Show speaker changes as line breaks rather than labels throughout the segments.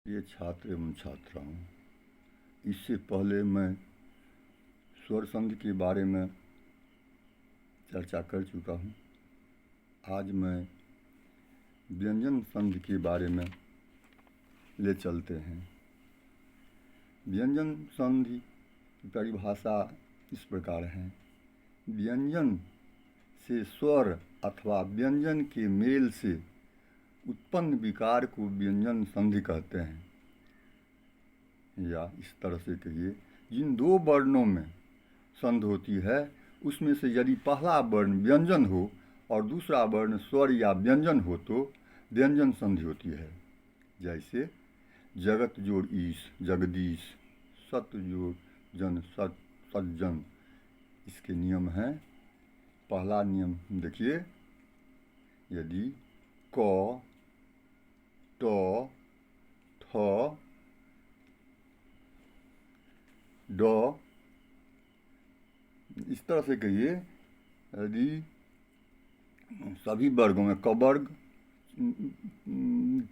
प्रिय छात्र एवं छात्राओं, इससे पहले मैं स्वर संधि के बारे में चर्चा कर चुका हूँ। आज मैं व्यंजन संधि के बारे में ले चलते हैं। व्यंजन संधि की परिभाषा इस प्रकार है। व्यंजन से स्वर अथवा व्यंजन के मेल से उत्पन्न विकार को व्यंजन संधि कहते हैं। या इस तरह से कहिए, जिन दो वर्णों में संधि होती है उसमें से यदि पहला वर्ण व्यंजन हो और दूसरा वर्ण स्वर या व्यंजन हो तो व्यंजन संधि होती है। जैसे जगत जोड़ ईश जगदीश, सत जोड़ जन सत सज्जन। इसके नियम हैं। पहला नियम देखिए, यदि क ट ठ ड, इस तरह से कहिए, यदि सभी वर्गों में कवर्ग,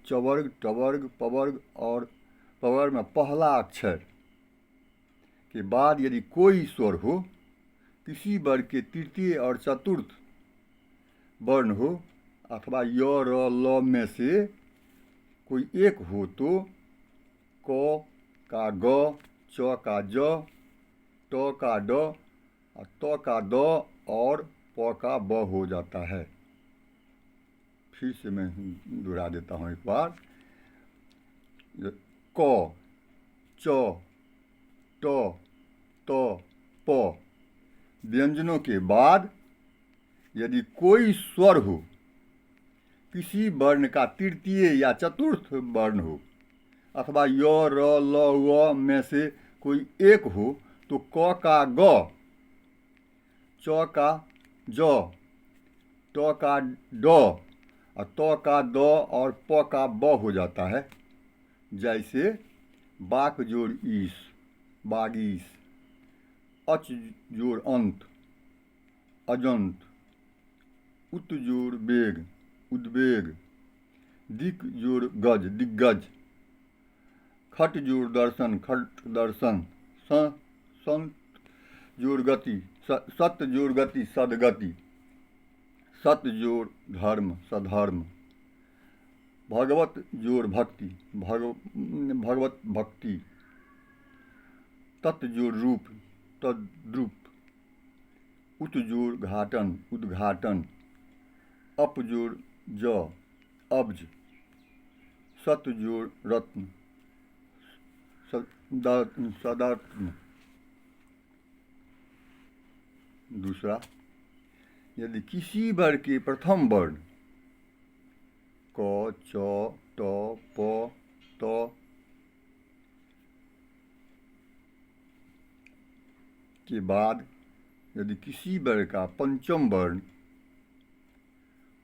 चवर्ग, टवर्ग, पवर्ग और पवर्ग में पहला अक्षर के बाद यदि कोई स्वर हो, किसी वर्ग के तृतीय और चतुर्थ वर्ण हो अथवा य र ल में से कोई एक हो तो क का ग, च का ज, ट का ड, त का द और प का ब हो जाता है। फिर से मैं दोहरा देता हूँ एक बार। क, च, ट, त, प व्यंजनों के बाद यदि कोई स्वर हो, किसी वर्ण का तृतीय या चतुर्थ वर्ण हो अथवा य र ल व में से कोई एक हो तो क का ग, च का ज, ट का ड और त का द और प का ब हो जाता है। जैसे बाक जोड़ ईश बागीश, अच जोड़ अंत अजंत, उत जोड़ बेग उद्वेग, दिक जोड़ गज दिग्गज, खट जोड़ दर्शन खट दर्शन, संत जोड़ गति सत जोड़ गति सदगति, सत जोड़ धर्म सधर्म, भगवत जोड़ भक्ति भगवत भक्ति, तत् जोड़ रूप तद्रूप, उत जोड़ घाटन उद्घाटन, अप जोड़ ज अब्ज, सत जोड़ रत्न सदात्म। दूसरा, यदि किसी वर्ग के प्रथम वर्ण क, च, ट, प, त के बाद यदि किसी वर्ग का पंचम वर्ण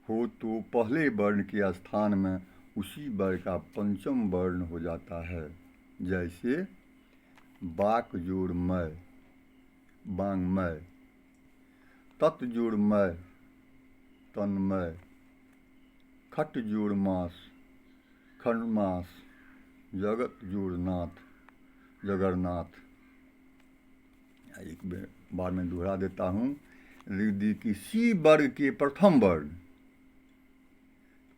हो तो पहले वर्ण के स्थान में उसी वर्ग का पंचम वर्ण हो जाता है। जैसे बाक जोड़ मै बांगमय, तत् जोड़ मै तन्मय, खट जोड़ मास खंडमास, जगत जोड़ नाथ जगन्नाथ। एक बार मैं दोहरा देता हूँ। यदि किसी वर्ग के प्रथम वर्ण,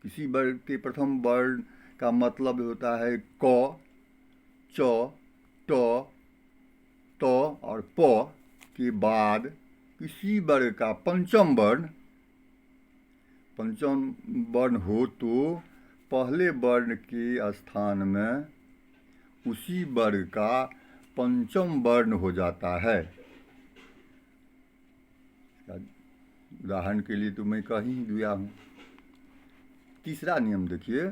किसी वर्ग के प्रथम वर्ण का मतलब होता है क, च, ट, त और प के बाद किसी वर्ग का पंचम वर्ण हो तो पहले वर्ण के स्थान में उसी वर्ग का पंचम वर्ण हो जाता है। उदाहरण के लिए तो मैं कह ही दिया हूँ। तीसरा नियम देखिए,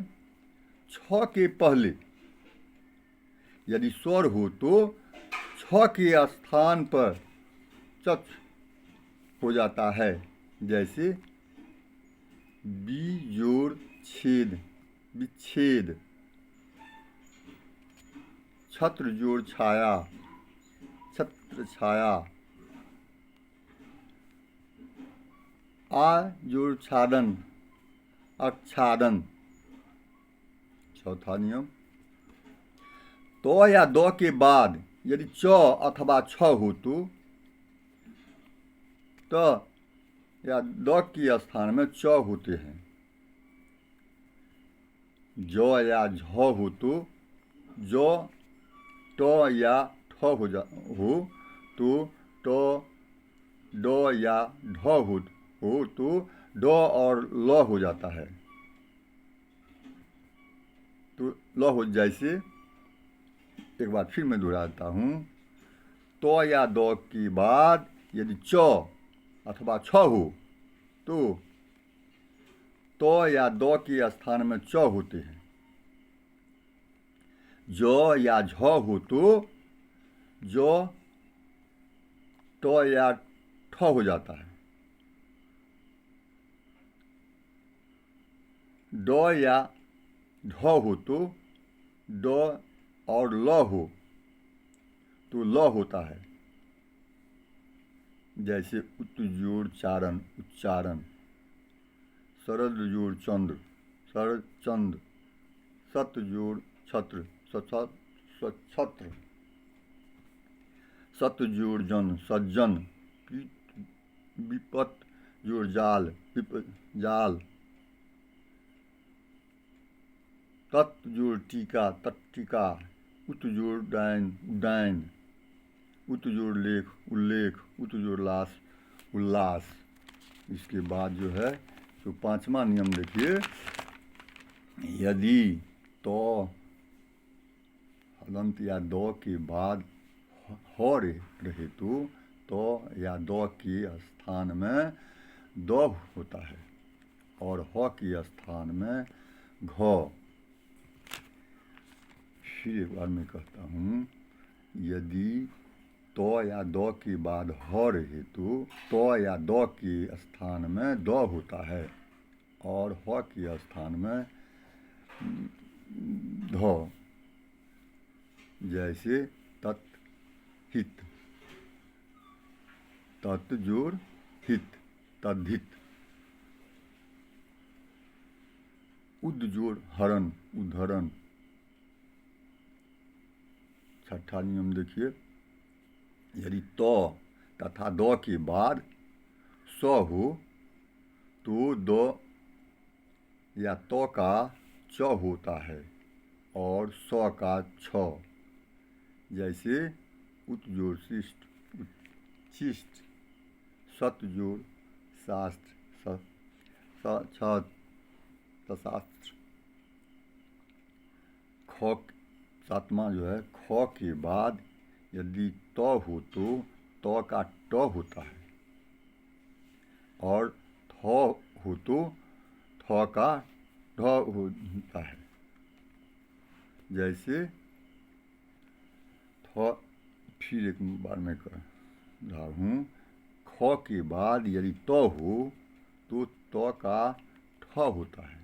छ के पहले यदि स्वर हो तो छ के स्थान पर चच हो जाता है। जैसे बी जोड़ छेद विच्छेद, छत्र जोड़ छाया छत्र छाया, आ जोड़ छादन आच्छादन। चौथा नियम, तो या दो के बाद यदि च अथवा छ हो तो त या द के स्थान में च होते हैं। ज या झ हो तो जो ट या ठ हो तो ट ड या ढ हो तो ड और ल हो जाता है। तो ल हो जैसे एक बार फिर मैं दोहराता हूँ। तो या द के बाद यदि च अथवा छ हो तो या द के स्थान में च होते हैं। ज या झ हो तो जो ट या ठ हो जाता है। ड या ढ हो तो ड और ल हो तो ल होता है। जैसे उत्तजोड़ चारण उच्चारण, शरद जोड़ चंद्र शरद चंद्र, सत जोड़ छत्र छत्र, सत जोड़ जन सज्जन, विपत जोड़ जाल जाल, तत् जोड़ टीका तट्टिका, उत जोड़ डैन उड्डैन, उत जोड़ लेख उल्लेख, उत जोड़ लाश उल्लास। इसके बाद जो है तो पांचवा नियम देखिए। यदि तो हलंत या दो के बाद ह रहे तो या दो के स्थान में द होता है और ह के स्थान में घ। फिर एक बार मैं कहता हूँ। यदि तो या द के बाद ह रहे तो या द के स्थान में द होता है और ह के स्थान में ध। जैसे तत् हित, तत् जोड़ हित तद्धित, उद जोड़ हरण उद्धरण। छठा नियम देखिए। यदि तो तथा द के बाद स हो तो द या तो का च होता है और स का छ। जैसे उत जोड़ शिष्ट उच्छिष्ट, सत जोड़ शास्त्र शास्त्र। ख सातवां जो है ख के बाद यदि तो हो तो का ट होता है और थ हो तो थ का ढ होता है। जैसे थ फिर एक बार मैं कर रहा हूँ। ख के बाद यदि तो हो तो का ठ होता है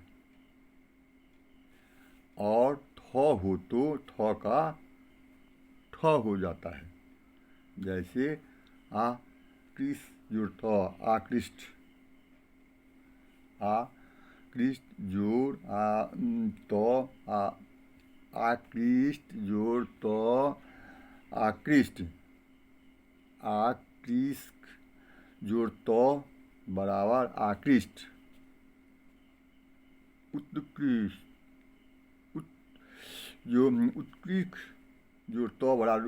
और थ हो तो थ का ठ हो जाता है। जैसे आकृष्ट जोड़ थ आकृष्ट, आकृष्ट जोड़ आकृष्ट जोड़ तो आकृष्ट, आकृष्ट जोड़ तो बराबर आकृष्ट, उत्कृष्ट जो उत्कृष्ट जोड़ तो बराबर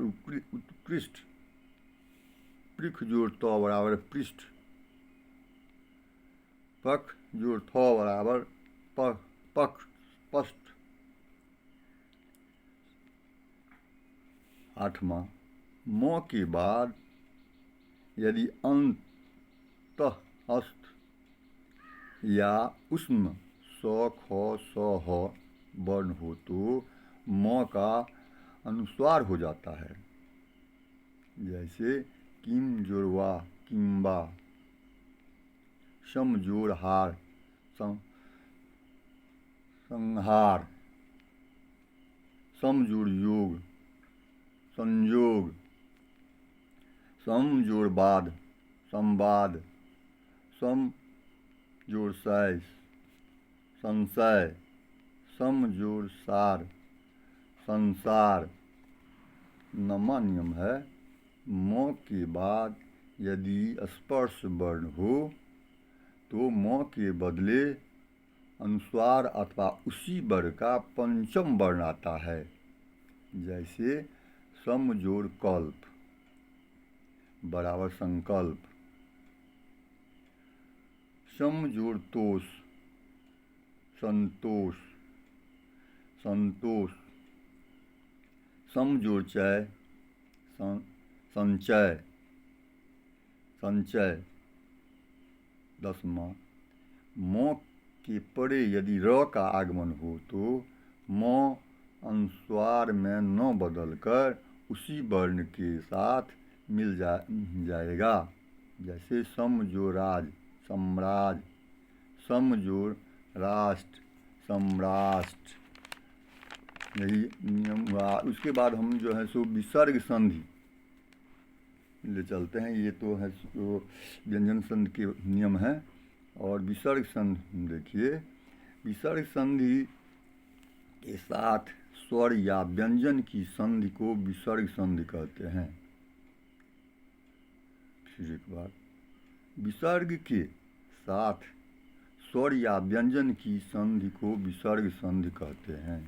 उत्कृष्ट, पृख जोड़ तो बराबर पृष्ठ, पख जोड़ थो बराबर पख पष्ट। आठवां म के बाद यदि अंत हस्त या उष्म स ख स ह वर्ण हो तो म का अनुस्वार हो जाता है। जैसे किम जोड़वा किम्बा, सम जोड़ हार संहार, सम जोड़ योग संयोग, सम जोड़ बाद संवाद, सम जोड़ सय संशय, सम जोड़ सार संसार, 9वां नियम है, म के बाद यदि स्पर्श वर्ण हो तो म के बदले अनुस्वार अथवा उसी वर्ण का पंचम वर्ण आता है। जैसे सम जोड़ कल्प बराबर संकल्प, सम जोड़ तोष संतोष संतोष, सम जोड़ चय संचय संचय। 10वां, म के परे यदि र का आगमन हो तो म अनुस्वार में न बदलकर उसी वर्ण के साथ मिल जाएगा। जैसे सम जोड़ राज सम्राज, सम जोड़ राष्ट्र सम्राष्ट्र, यही नियम हुआ। उसके बाद हम जो है सो विसर्ग संधि ले चलते हैं। ये तो है सो व्यंजन संधि के नियम हैं। और विसर्ग संधि देखिए, विसर्ग संधि के साथ स्वर या व्यंजन की संधि को विसर्ग संधि कहते हैं। फिर एक बार, विसर्ग के साथ स्वर या व्यंजन की संधि को विसर्ग संधि कहते हैं।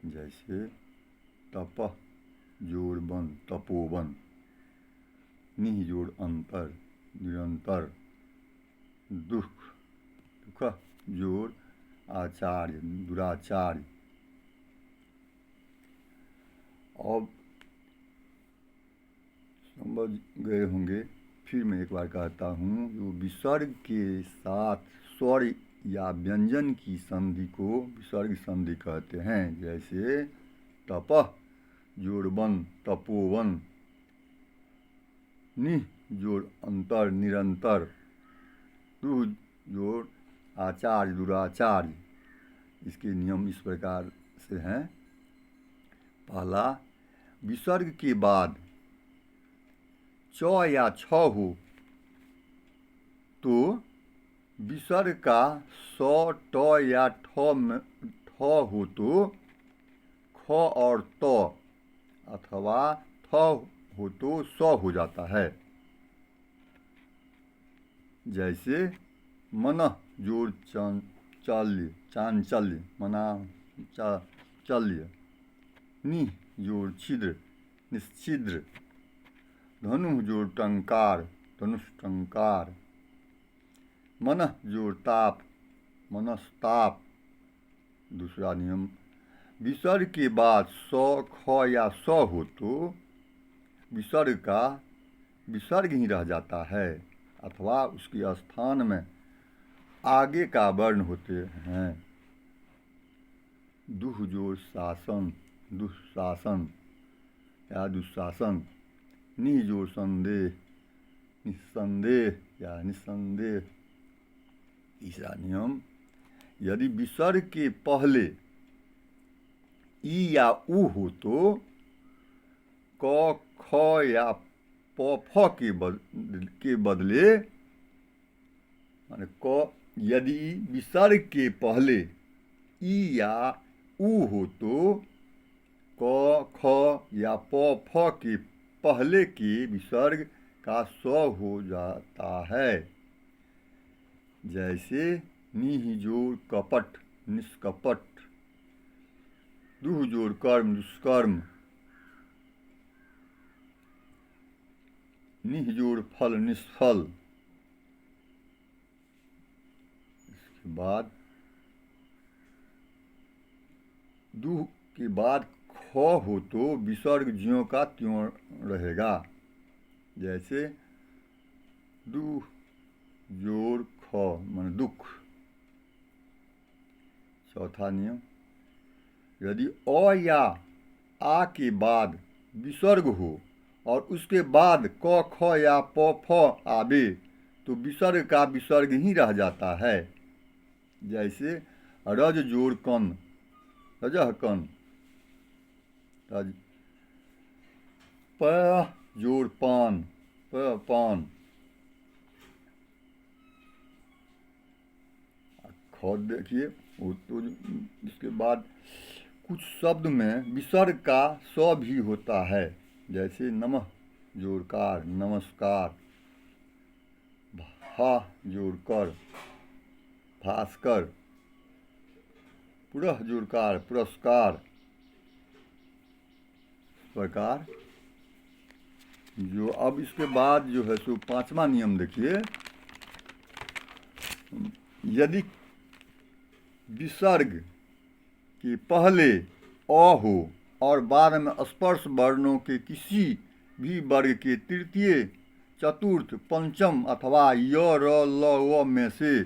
जैसे तपः जोड़ वन तपोवन, निह जोड़ अंतर निरंतर, दुख जोड़ आचार्य दुराचार्य। अब समझ गए होंगे, फिर मैं एक बार कहता हूँ। जो विसर्ग के साथ स्वर या व्यंजन की संधि को विसर्ग संधि कहते हैं। जैसे तपः जोड़ वन तपोवन, निह जोड़ अंतर निरंतर, दुह जोड़ आचार्य दुराचार्य। इसके नियम इस प्रकार से हैं। पहला, विसर्ग के बाद च या छ हो तो विसर्ग का स ट या ठ में ठ हो तो ख और त अथवा थ हो तो स हो जाता है। जैसे मनः जोड़ चांचल्य चांचल्य मना चांचल्य, निह जोड़ छिद्र निश्छिद्र, धनु जोड़ टंकार धनुष टंकार, मनः जोड़ ताप मनस्ताप। दूसरा नियम, विसर्ग के बाद स ख या स हो तो विसर्ग का विसर्ग ही रह जाता है अथवा उसके स्थान में आगे का वर्ण होते हैं। दुह जोड़ शासन दुशासन या दुशासन, निह जोड़ संदेह निस्संदेह या निस्संदेह। तीसरा नियम, यदि विसर्ग के पहले ई या उ हो तो क ख या प फ के बदले माने क, यदि विसर्ग के पहले ई या उ हो तो क ख या प फ के पहले के विसर्ग का स हो जाता है। जैसे निह जोड़ कपट निष्कपट, दुह जोड़ कर्म दुष्कर्म, निह जोड़ फल निष्फल। इसके बाद दुह के बाद ख हो तो विसर्ग ज्यों का त्यों रहेगा। जैसे दुह जोड़ ख माने दुख। चौथा नियम, यदि अ या आ के बाद विसर्ग हो और उसके बाद क ख या प फ आवे तो विसर्ग का विसर्ग ही रह जाता है। जैसे रज जोड़ कन रजह कन, रज, प जोड़ पान प पान, ख देखिए वो तो इसके बाद कुछ शब्द में विसर्ग का स भी होता है, जैसे नमः जोड़कार नमस्कार, भा जोड़कर भास्कर, पुरः जोड़कार पुरस्कार। इस प्रकार जो अब इसके बाद जो है सो 5वां नियम देखिए, यदि विसर्ग के पहले अ हो और बाद में स्पर्श वर्णों के किसी भी वर्ग के तृतीय, चतुर्थ, पंचम अथवा य, र, ल, व में से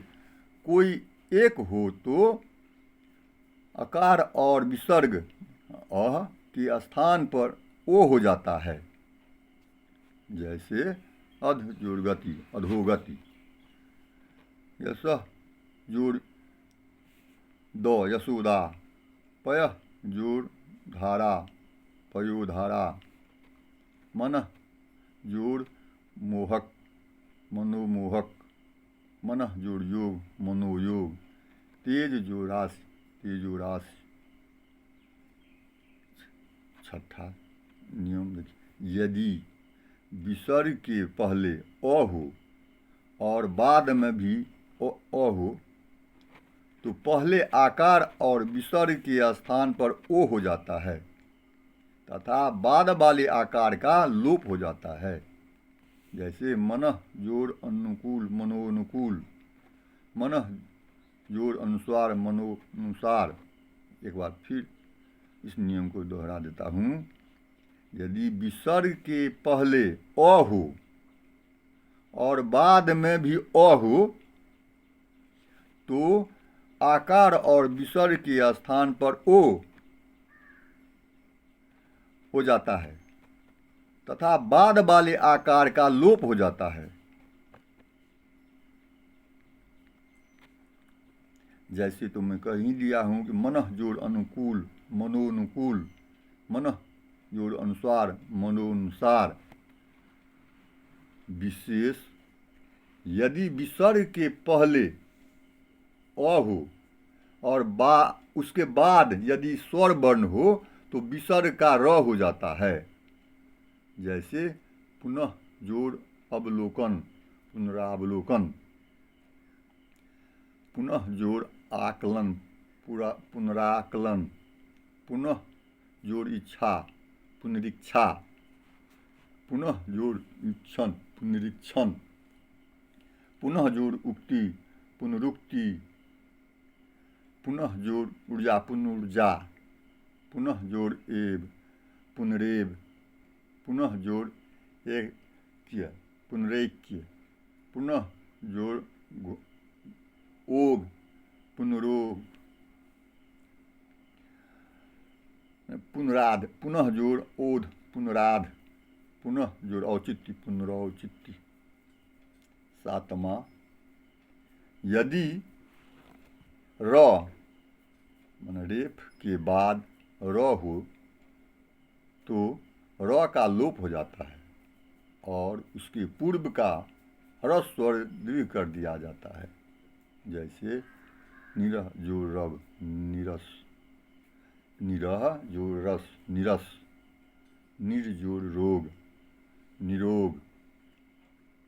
कोई एक हो तो अकार और विसर्ग अ के स्थान पर ओ हो जाता है, जैसे अध जोड़ गति अधोगति, यश जोड़ द यशोदा, पय जोड़ धारा पयोधारा, मन जोड़ मोहक मनोमोहक, मन जोड़ योग मनोयोग, तेज जोड़ राशि तेजोराशि। छठा नियम देखिए, यदि विसर्ग के पहले अ हो और बाद में भी अ हो तो पहले आकार और विसर्ग के स्थान पर ओ हो जाता है तथा बाद वाले आकार का लोप हो जाता है, जैसे मनः जोड़ अनुकूल मनोनुकूल, मनः जोड़ अनुसार मनोनुसार। एक बार फिर इस नियम को दोहरा देता हूँ, यदि विसर्ग के पहले अ हो और बाद में भी अ हो तो आकार और विसर्ग के स्थान पर ओ हो जाता है तथा बाद वाले आकार का लोप हो जाता है, जैसे तो मैं कह ही दिया हूँ कि मनः जोड़ अनुकूल मनोनुकूल, मनः जोड़ अनुसार मनोनुसार। विशेष यदि विसर्ग के पहले अ हो और उसके बाद यदि स्वर वर्ण हो तो विसर्ग का र हो जाता है, जैसे पुनः जोड़ अवलोकन पुनरावलोकन, पुनः जोड़ आकलन पुनराकलन, पुनः जोड़ इच्छा पुनरीक्षा, पुनः जोड़ इक्षण पुनरीक्षण, पुनः जोड़ उक्ति पुनरुक्ति, पुनः जोड़ ऊर्जा पुनर्जा, पुनः जोड़ एव पुनरेव, पुनः जोड़ ऐक्य पुनरैक्य, पुनः जोड़ ओग पुनरोग, पुनराध पुनः जोड़ ओध पुनराध, पुनः जोड़ औचित्य पुनरौचित्य। 7वां, यदि र माने रेफ के बाद र हो तो र का लोप हो जाता है और उसके पूर्व का ह्रस्व स्वर दृढ़ कर दिया जाता है, जैसे निरह जोड़ रब निरस, निरह जोड़ रस निरस, निर जोड़ रोग निरोग,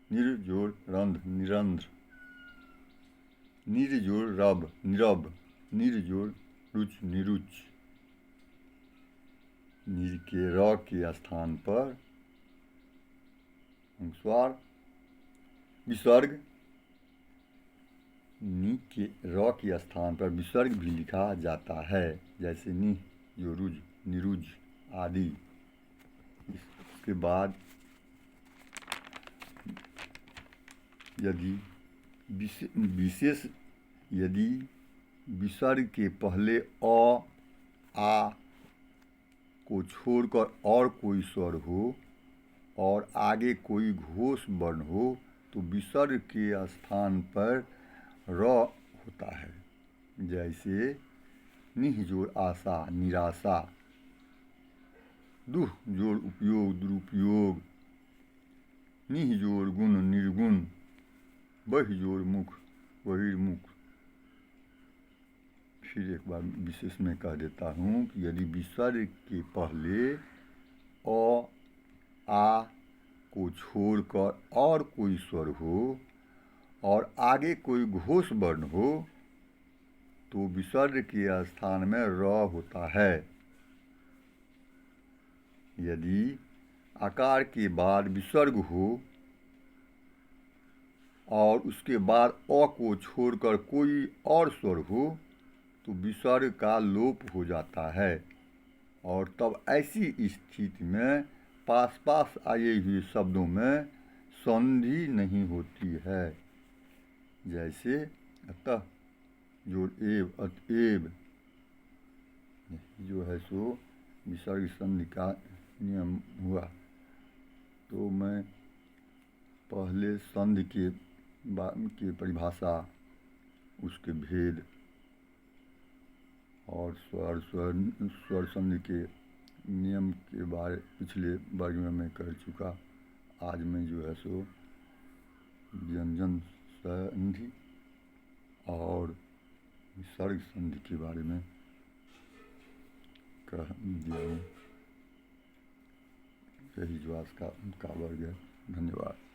निर जोड़ रंध्र निरंध्र, निर जोड़ रब निरब, निर जोड़ रुच निरुच। निर के र के स्थान पर अनुस्वार विसर्ग, नि के र के स्थान पर विसर्ग भी लिखा जाता है, जैसे नि जो रुज निरुज आदि। इसके बाद यदि विशेष यदि विसर्ग के पहले अ आ को छोड़कर और कोई स्वर हो और आगे कोई घोष वर्ण हो तो विसर्ग के स्थान पर र होता है, जैसे निह जोड़ आशा निराशा, दुह जोड़ उपयोग दुरुपयोग, निह जोड़ गुण निर्गुण, बहि जोड़ मुख बहिर्मुख। फिर एक बार विशेष में कह देता हूँ कि यदि विसर्ग के पहले अ, आ को छोड़कर और कोई स्वर हो और आगे कोई घोष वर्ण हो तो विसर्ग के स्थान में र होता है। यदि आकार के बाद विसर्ग हो और उसके बाद अ को छोड़कर कोई और स्वर हो तो विसर्ग का लोप हो जाता है और तब ऐसी स्थिति में पास पास आए हुए शब्दों में संधि नहीं होती है। जैसे अतः जोड़ एव अतएव जो है सो विसर्ग संधि का नियम हुआ। तो मैं पहले संधि की परिभाषा, उसके भेद और स्वर संधि के नियम के बारे पिछले वर्ग में मैं कर चुका। आज मैं जो है सो व्यंजन संधि और विसर्ग संधि के बारे में कह दिया हूँ। यही जो आज का वर्ग है। धन्यवाद।